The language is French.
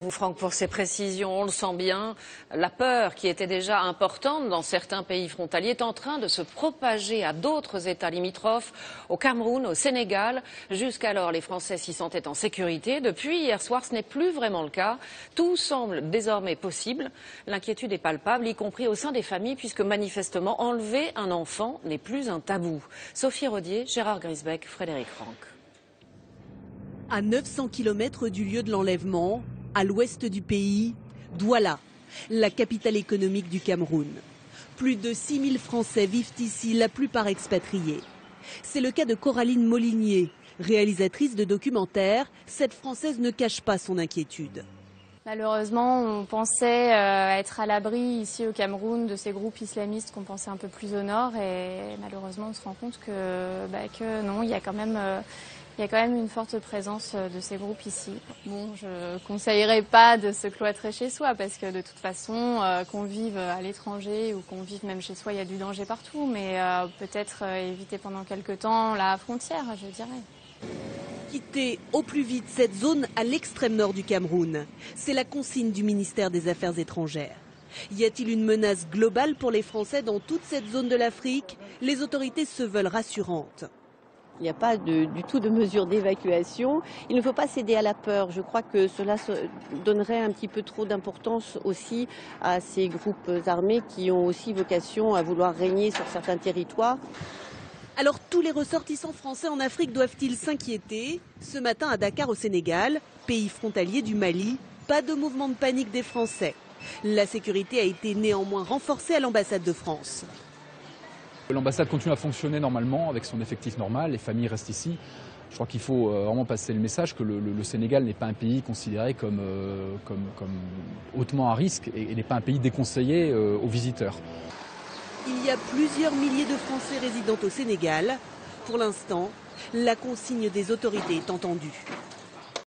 Franck, pour ces précisions, on le sent bien, la peur qui était déjà importante dans certains pays frontaliers est en train de se propager à d'autres États limitrophes, au Cameroun, au Sénégal. Jusqu'alors, les Français s'y sentaient en sécurité. Depuis hier soir, ce n'est plus vraiment le cas. Tout semble désormais possible. L'inquiétude est palpable, y compris au sein des familles, puisque manifestement, enlever un enfant n'est plus un tabou. Sophie Rodier, Gérard Grisbeck, Frédéric Franck. À 900 km du lieu de l'enlèvement, à l'ouest du pays, Douala, la capitale économique du Cameroun. Plus de 6000 Français vivent ici, la plupart expatriés. C'est le cas de Coraline Molinier, réalisatrice de documentaires. Cette Française ne cache pas son inquiétude. Malheureusement, on pensait être à l'abri ici au Cameroun de ces groupes islamistes qu'on pensait un peu plus au nord. Et malheureusement, on se rend compte que non, il y a quand même une forte présence de ces groupes ici. Bon, je ne conseillerais pas de se cloîtrer chez soi parce que de toute façon, qu'on vive à l'étranger ou qu'on vive même chez soi, il y a du danger partout. Mais peut-être éviter pendant quelque temps la frontière, je dirais. Quitter au plus vite cette zone à l'extrême nord du Cameroun, c'est la consigne du ministère des Affaires étrangères. Y a-t-il une menace globale pour les Français dans toute cette zone de l'Afrique? Les autorités se veulent rassurantes. Il n'y a pas du tout de mesure d'évacuation. Il ne faut pas céder à la peur. Je crois que cela donnerait un petit peu trop d'importance aussi à ces groupes armés qui ont aussi vocation à vouloir régner sur certains territoires. Alors tous les ressortissants français en Afrique doivent-ils s'inquiéter? Ce matin à Dakar au Sénégal, pays frontalier du Mali, pas de mouvement de panique des Français. La sécurité a été néanmoins renforcée à l'ambassade de France. L'ambassade continue à fonctionner normalement avec son effectif normal, les familles restent ici. Je crois qu'il faut vraiment passer le message que le Sénégal n'est pas un pays considéré comme hautement à risque et n'est pas un pays déconseillé aux visiteurs. Il y a plusieurs milliers de Français résidant au Sénégal. Pour l'instant, la consigne des autorités est entendue.